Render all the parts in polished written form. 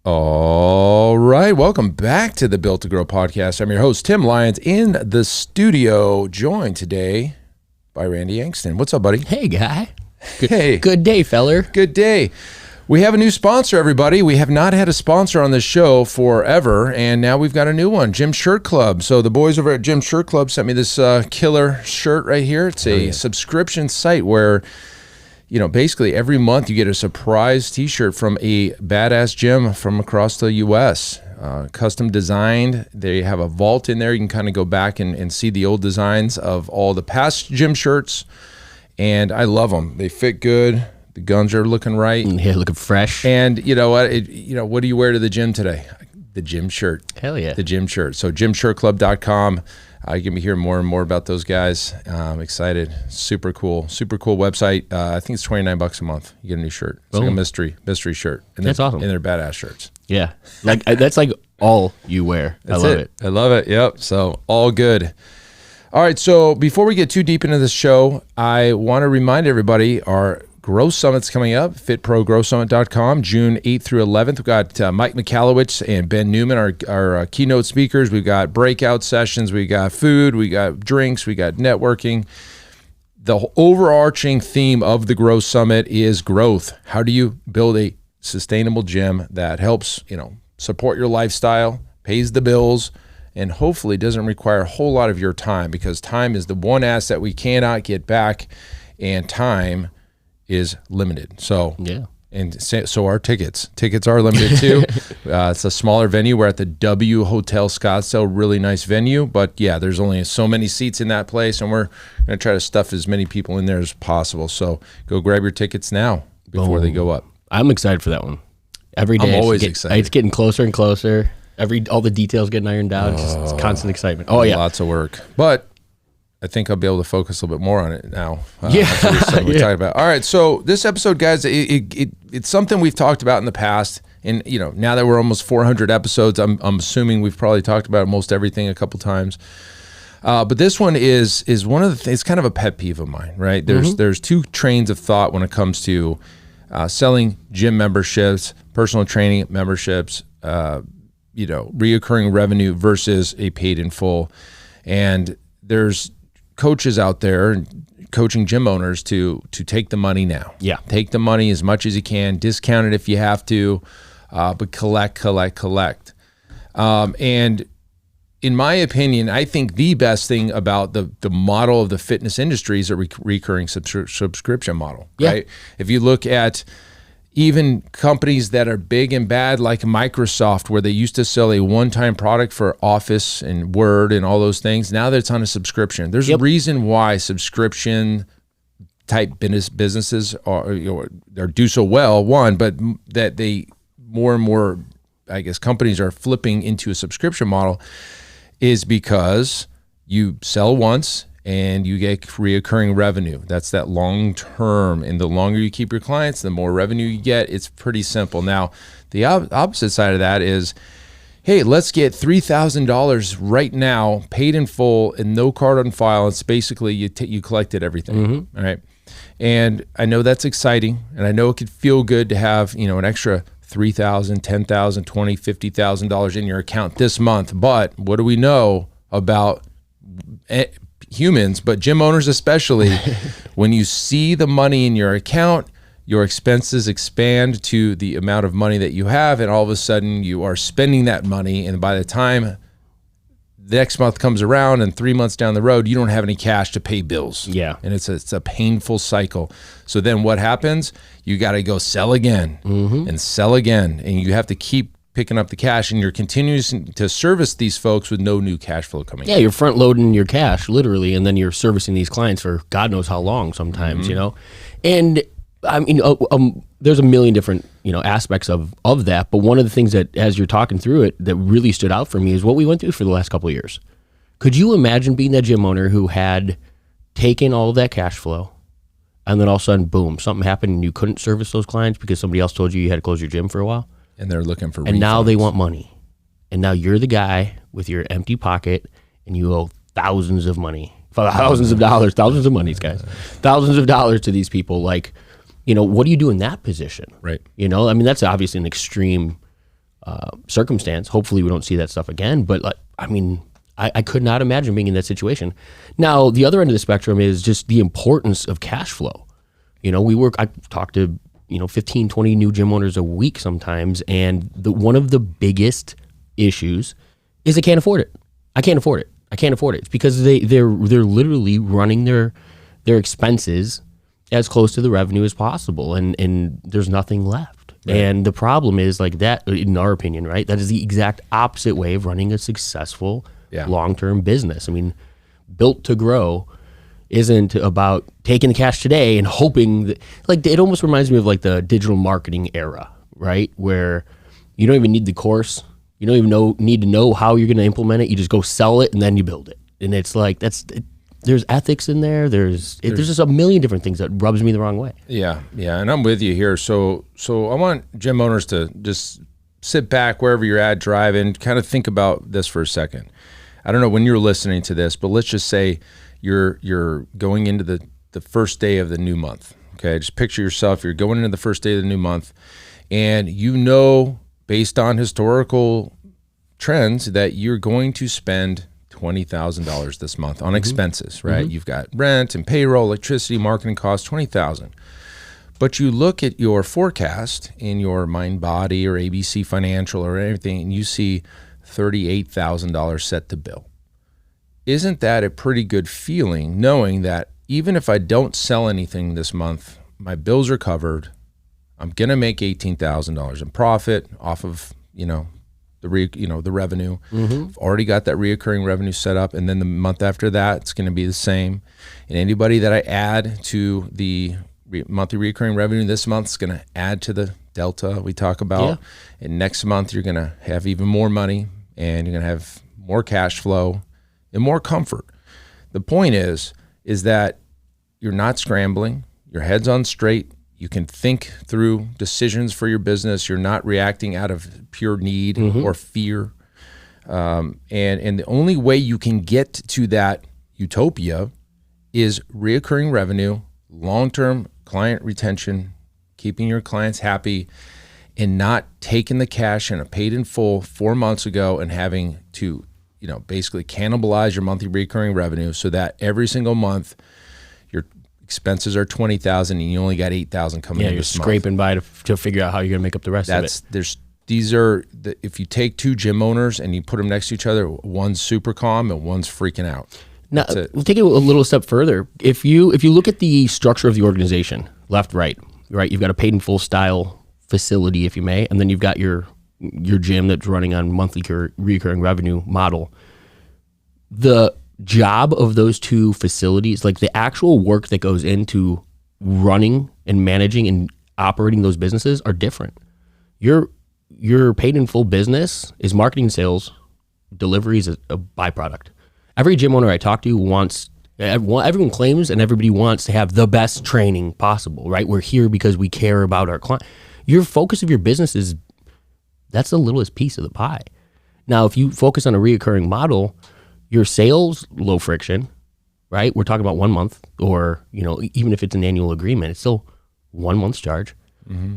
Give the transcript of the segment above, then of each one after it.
All right, welcome back to the Built to Grow podcast. I'm your host, Tim Lyons, in the studio, joined today by Randy Angston. What's up, buddy? Hey, guy. Hey. Good day, feller. Good day. We have a new sponsor, everybody. We have not had a sponsor on this show forever, and now we've got a new one, Jim Shirt Club. So the boys over at Jim Shirt Club sent me this killer shirt right here. It's a subscription site where, you know, basically every month you get a surprise t-shirt from a badass gym from across the U.S., custom designed. They have a vault in there. You can kind of go back and see the old designs of all the past gym shirts, and I love them. They fit good. The guns are looking right. Yeah, looking fresh. And you know what? What do you wear to the gym today? The gym shirt. Hell yeah. The gym shirt. So gymshirtclub.com. You can be hearing more and more about those guys. I'm excited. Super cool website. I think it's $29 a month. You get a new shirt. It's like a mystery shirt. And that's awesome. And they're badass shirts. Yeah. Like that's like all you wear. That's I love it. I love it. Yep. So all good. All right. So before we get too deep into this show, I want to remind everybody our Growth Summit's coming up, fitprogrowthsummit.com, June 8th through 11th. We've got Mike Michalowicz and Ben Newman, our keynote speakers. We've got breakout sessions. We got food. We got drinks. We got networking. The overarching theme of the Growth Summit is growth. How do you build a sustainable gym that helps, support your lifestyle, pays the bills, and hopefully doesn't require a whole lot of your time, because time is the one asset we cannot get back, and time is limited. So yeah, and so our tickets are limited too. It's a smaller venue. We're at the W Hotel Scottsdale, really nice venue, but yeah, there's only so many seats in that place, and we're going to try to stuff as many people in there as possible. So go grab your tickets now before they go up. I'm excited for that one. Every day I'm always excited. It's getting closer and closer. All the details getting ironed out. It's constant excitement. Oh yeah, lots of work, but I think I'll be able to focus a little bit more on it now. Yeah. We're talking about. All right. So this episode, guys, it's something we've talked about in the past. And, now that we're almost 400 episodes, I'm assuming we've probably talked about most everything a couple times. But this one is one of the things, it's kind of a pet peeve of mine, right? There's two trains of thought when it comes to selling gym memberships, personal training memberships, reoccurring revenue versus a paid in full. And there's coaches out there coaching gym owners to take the money now. Yeah. Take the money as much as you can, discount it if you have to, but collect. And in my opinion, I think the best thing about the model of the fitness industry is a recurring subscription model, right? If you look at even companies that are big and bad like Microsoft, where they used to sell a one-time product for Office and Word and all those things, now that it's on a subscription. There's a reason why subscription type businesses are do so well, one, but that they more and more, I guess, companies are flipping into a subscription model is because you sell once and you get reoccurring revenue. That's that long term. And the longer you keep your clients, the more revenue you get. It's pretty simple. Now, the opposite side of that is, hey, let's get $3,000 right now, paid in full, and no card on file. It's basically you collected everything, all right? And I know that's exciting, and I know it could feel good to have an extra $3,000, $10,000, $20,000, $50,000 in your account this month. But what do we know about humans, but gym owners especially? When you see the money in your account, your expenses expand to the amount of money that you have, and all of a sudden you are spending that money, and by the time the next month comes around and 3 months down the road, you don't have any cash to pay bills. Yeah. And it's a painful cycle. So then what happens? You got to go sell again and sell again, and you have to keep picking up the cash, and you're continuing to service these folks with no new cash flow coming in. Yeah, you're front loading your cash literally, and then you're servicing these clients for God knows how long sometimes, And I mean, there's a million different, aspects of that. But one of the things that, as you're talking through it, that really stood out for me is what we went through for the last couple of years. Could you imagine being that gym owner who had taken all of that cash flow, and then all of a sudden, boom, something happened and you couldn't service those clients because somebody else told you had to close your gym for a while? And they're looking for refunds. And now they want money. And now you're the guy with your empty pocket, and you owe thousands of money. Thousands of dollars, thousands of monies, guys. Thousands of dollars to these people. Like, what do you do in that position? Right. I mean, that's obviously an extreme circumstance. Hopefully we don't see that stuff again. But like, I mean, I could not imagine being in that situation. Now, the other end of the spectrum is just the importance of cash flow. You know, I talk to, 15, 20 new gym owners a week sometimes. And one of the biggest issues is they can't afford it. I can't afford it. It's because they're literally running their expenses as close to the revenue as possible. And there's nothing left. Right. And the problem is like that, in our opinion, right? That is the exact opposite way of running a successful long-term business. I mean, built to grow isn't about taking the cash today and hoping that, like, it almost reminds me of like the digital marketing era, right? Where you don't even need the course. You don't even need to know how you're going to implement it. You just go sell it and then you build it. And it's like, there's ethics in there. There's just a million different things that rubs me the wrong way. Yeah. And I'm with you here. So I want gym owners to just sit back wherever you're at, drive in, kind of think about this for a second. I don't know when you're listening to this, but let's just say you're going into the first day of the new month. Okay, just picture yourself. You're going into the first day of the new month, and based on historical trends that you're going to spend $20,000 this month on expenses, right? Mm-hmm. You've got rent and payroll, electricity, marketing costs, $20,000. But you look at your forecast in your MindBody or ABC Financial or anything, and you see $38,000 set to bill. Isn't that a pretty good feeling, knowing that even if I don't sell anything this month, my bills are covered, I'm going to make $18,000 in profit off of, the revenue. Mm-hmm. I've already got that reoccurring revenue set up, and then the month after that, it's going to be the same. And anybody that I add to the monthly reoccurring revenue this month is going to add to the delta we talk about. Yeah. And next month, you're going to have even more money, and you're going to have more cash flow and more comfort. The point is that you're not scrambling. Your head's on straight. You can think through decisions for your business. You're not reacting out of pure need or fear. And the only way you can get to that utopia is reoccurring revenue, long-term client retention, keeping your clients happy, and not taking the cash and paid in full 4 months ago and having to, basically cannibalize your monthly recurring revenue so that every single month your expenses are $20,000 and you only got $8,000 coming in this month. You're scraping by to figure out how you're going to make up the rest of it. If you take two gym owners and you put them next to each other, one's super calm and one's freaking out. Now, we'll take it a little step further. If you look at the structure of the organization, left, right, you've got a paid in full style facility, if you may, and then you've got your gym that's running on monthly recurring revenue model. The job of those two facilities, like the actual work that goes into running and managing and operating those businesses, are different. Your paid in full business is marketing, sales, delivery is a byproduct. Every gym owner I talk to everyone claims and everybody wants to have the best training possible, right? We're here because we care about our client. Your focus of your business that's the littlest piece of the pie. Now, if you focus on a reoccurring model, your sales, low friction, right? We're talking about 1 month, or, even if it's an annual agreement, it's still 1 month's charge. Mm-hmm.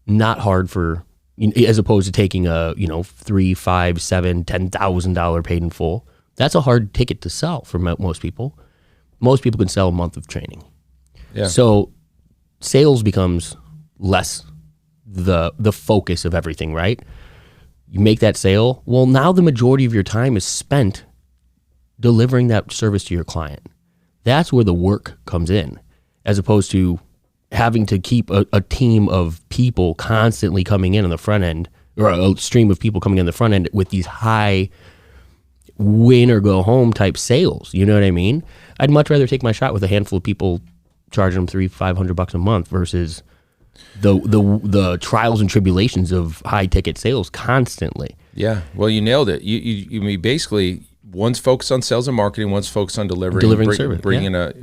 Not hard as opposed to taking a, $3,000, $5,000, $7,000, $10,000 paid in full. That's a hard ticket to sell for most people. Most people can sell a month of training. Yeah. So sales becomes less the focus of everything, right? You make that sale. Well, now the majority of your time is spent delivering that service to your client. That's where the work comes in, as opposed to having to keep a team of people constantly coming in on the front end, or a stream of people coming in the front end with these high win or go home type sales. You know what I mean? I'd much rather take my shot with a handful of people, charging them $300-500 a month versus the trials and tribulations of high ticket sales constantly. Yeah, well, you nailed it. You mean basically one's focused on sales and marketing, one's focused on delivering service, bringing a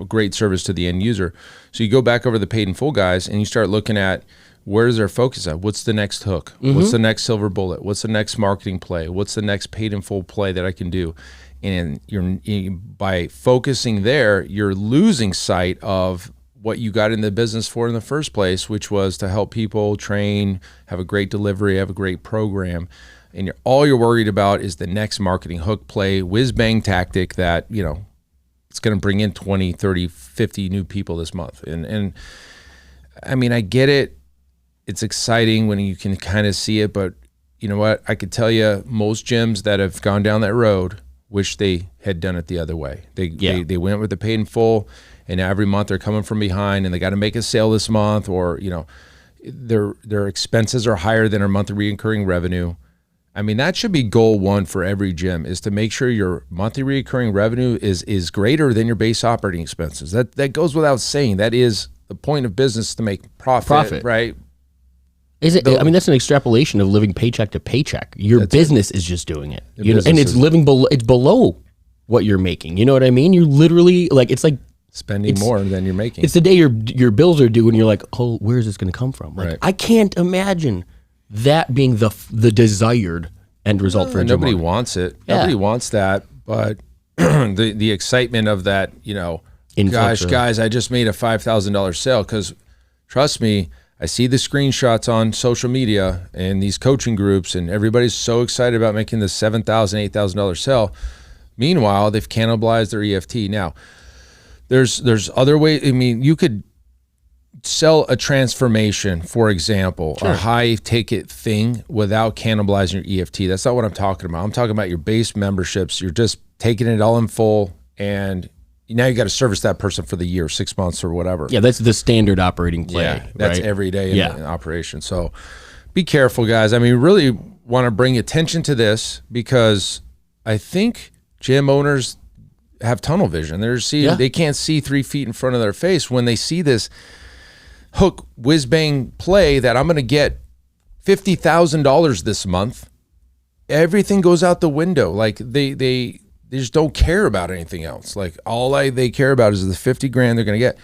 great service to the end user. So you go back over the paid in full guys and you start looking at where's their focus at? What's the next hook? Mm-hmm. What's the next silver bullet? What's the next marketing play? What's the next paid in full play that I can do? And by focusing there, you're losing sight of what you got in the business for in the first place, which was to help people train, have a great delivery, have a great program. And all you're worried about is the next marketing hook play, whiz bang tactic that, it's going to bring in 20, 30, 50 new people this month. And I mean, I get it. It's exciting when you can kind of see it, but you know what? I could tell you most gyms that have gone down that road wish they had done it the other way. They went with the paid in full, and every month they're coming from behind, and they got to make a sale this month, or their expenses are higher than their monthly recurring revenue. I mean, that should be goal one for every gym, is to make sure your monthly recurring revenue is greater than your base operating expenses. That goes without saying. That is the point of business, to make profit. Right? Is it? I mean, that's an extrapolation of living paycheck to paycheck. Your business is just doing it, and it's living below. It's below what you're making. You know what I mean? You're literally it's like spending more than you're making. It's the day your bills are due, and you're like, oh, where is this going to come from? Like, I can't imagine that being the desired end result for a gym nobody owner. wants it. Nobody wants that, but the excitement of that, guys, I just made a $5,000 sale, because trust me, I see the screenshots on social media and these coaching groups, and everybody's so excited about making this $7,000, $8,000 sale. Meanwhile, they've cannibalized their EFT. Now, there's other ways. I mean, you could sell a transformation, for example, a high ticket thing without cannibalizing your EFT. That's not what I'm talking about. I'm talking about your base memberships. You're just taking it all in full, and now you got to service that person for the year, 6 months or whatever. Yeah, that's the standard operating play. Yeah, that's every day in operation. So be careful, guys. I mean, really want to bring attention to this, because I think gym owners have tunnel vision. They can't see 3 feet in front of their face when they see this hook whiz bang play that I'm going to get $50,000 this month. Everything goes out the window. Like they just don't care about anything else. Like they care about is the 50 grand they're going to get.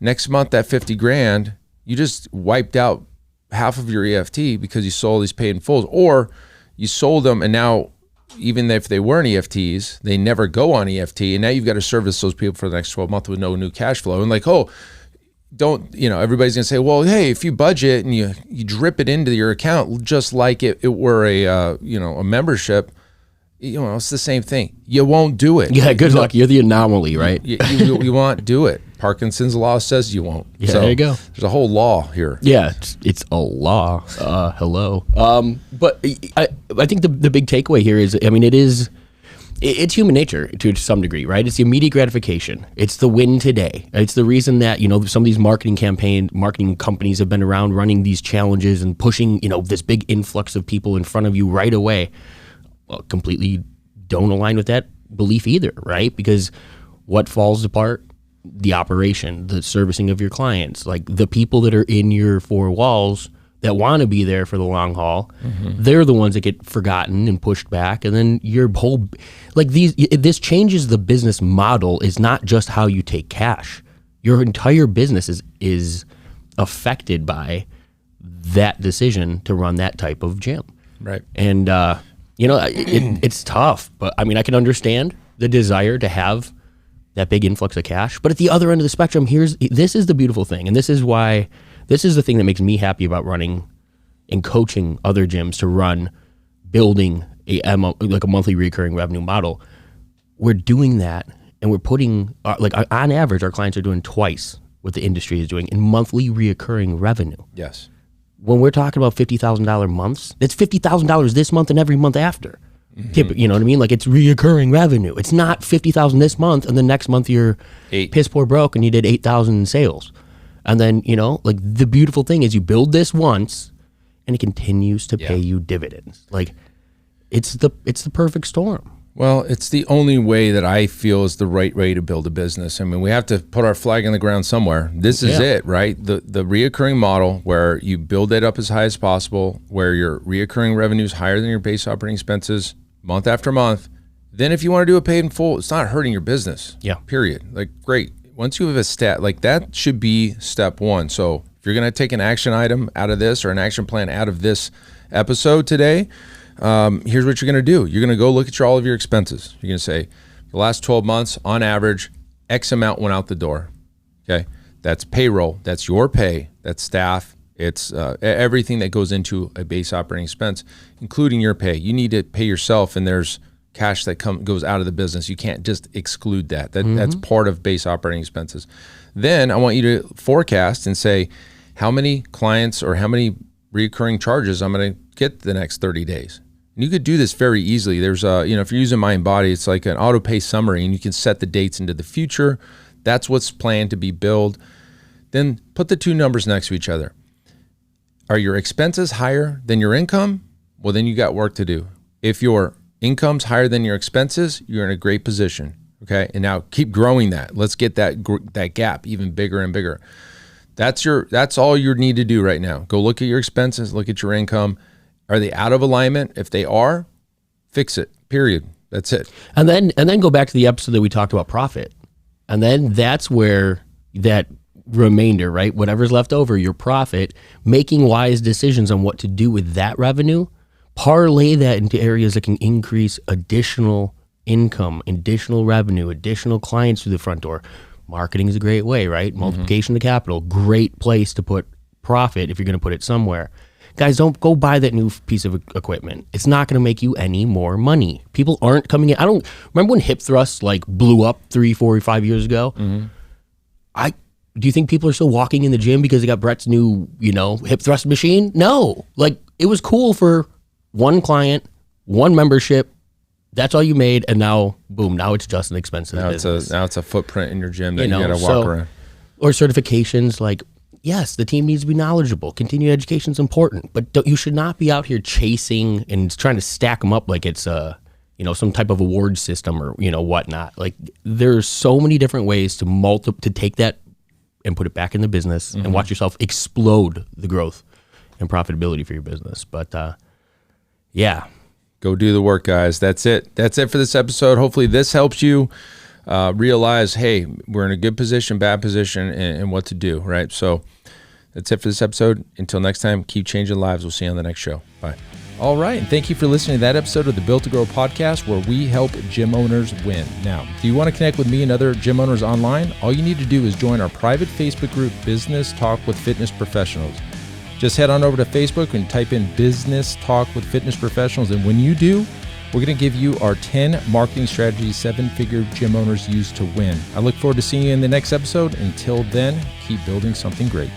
Next month, that 50 grand, you just wiped out half of your EFT because you sold these paid in fulls, or you sold them, and now even if they weren't EFTs, they never go on EFT, and now you've got to service those people for the next 12 months with no new cash flow. And everybody's going to say, well, hey, if you budget and you drip it into your account just like it were a membership, it's the same thing. You won't do it. Yeah, good luck. You're the anomaly, right? You won't do it. Parkinson's law says you won't. Yeah, so there you go. There's a whole law here. Yeah, it's a law. Hello. But I think the big takeaway here is, I mean, it's human nature to some degree, right? It's the immediate gratification. It's the win today. It's the reason that, some of these marketing companies have been around running these challenges and pushing, this big influx of people in front of you right away. Well, completely don't align with that belief either, right? Because what falls apart? The operation, the servicing of your clients, like the people that are in your four walls that want to be there for the long haul. Mm-hmm. They're the ones that get forgotten and pushed back. And then your whole, this changes the business model. Is not just how you take cash. Your entire business is affected by that decision to run that type of gym. Right. And, it's tough, but I mean, I can understand the desire to have that big influx of cash. But at the other end of the spectrum, this is the beautiful thing. And this is the thing that makes me happy about running and coaching other gyms to run, building a monthly recurring revenue model. We're doing that, and we're putting, on average, our clients are doing twice what the industry is doing in monthly recurring revenue. Yes. When we're talking about $50,000 months, it's $50,000 this month and every month after. Mm-hmm. You know what I mean? Like, it's reoccurring revenue. It's not $50,000 this month, and the next month you're piss poor broke and you did $8,000 in sales. And then, the beautiful thing is you build this once and it continues to pay you dividends. Like, it's the perfect storm. Well, it's the only way that I feel is the right way to build a business. I mean, we have to put our flag in the ground somewhere. This is it, right? The reoccurring model where you build it up as high as possible, where your reoccurring revenue is higher than your base operating expenses month after month. Then if you want to do a paid in full, it's not hurting your business. Yeah. Period. great. Once you have a stat, that should be step one. So if you're going to take an action item out of this, or an action plan out of this episode today, here's what you're going to do. You're going to go look at all of your expenses. You're going to say, the last 12 months, on average, X amount went out the door. Okay. That's payroll. That's your pay. That's staff. It's everything that goes into a base operating expense, including your pay. You need to pay yourself, and there's cash that goes out of the business. You can't just exclude that. That's part of base operating expenses. Then I want you to forecast and say how many clients or how many recurring charges I'm going to get the next 30 days. And you could do this very easily. There's if you're using MindBody, it's like an auto pay summary, and you can set the dates into the future. That's what's planned to be billed. Then put the two numbers next to each other. Are your expenses higher than your income? Well, then you got work to do. If your income's higher than your expenses, you're in a great position. Okay, and now keep growing that. Let's get that gap even bigger and bigger. That's all you need to do right now. Go look at your expenses, look at your income. Are they out of alignment? If they are, fix it. Period. That's it. And then go back to the episode that we talked about profit. And then that's where that remainder, right? Whatever's left over, your profit, making wise decisions on what to do with that revenue, parlay that into areas that can increase additional income, additional revenue, additional clients through the front door. Marketing is a great way, right? Multiplication of capital, great place to put profit if you're going to put it somewhere. Guys, don't go buy that new piece of equipment. It's not going to make you any more money. People aren't coming in. I don't remember when hip thrusts like blew up 3, 4, 5 years ago. Do you think people are still walking in the gym because they got Brett's new, hip thrust machine? No. Like, it was cool for one client, one membership. That's all you made, and now, boom, now it's just an expensive business. Now it's a footprint in your gym that you got to walk around. Or certifications, like, yes, the team needs to be knowledgeable. Continuing education is important, but you should not be out here chasing and trying to stack them up like it's some type of award system or whatnot. Like, there's so many different ways to take that and put it back in the business and watch yourself explode the growth and profitability for your business. But yeah. Go do the work, guys. That's it. That's it for this episode. Hopefully this helps you realize, hey, we're in a good position, bad position, and what to do, right? So that's it for this episode. Until next time, keep changing lives. We'll see you on the next show. Bye. All right, and thank you for listening to that episode of the Built to Grow podcast, where we help gym owners win. Now, do you want to connect with me and other gym owners online? All you need to do is join our private Facebook group, Business Talk with Fitness Professionals. Just head on over to Facebook and type in Business Talk with Fitness Professionals, and when you do, we're going to give you our 10 marketing strategies 7-figure gym owners use to win. I look forward to seeing you in the next episode. Until then, keep building something great.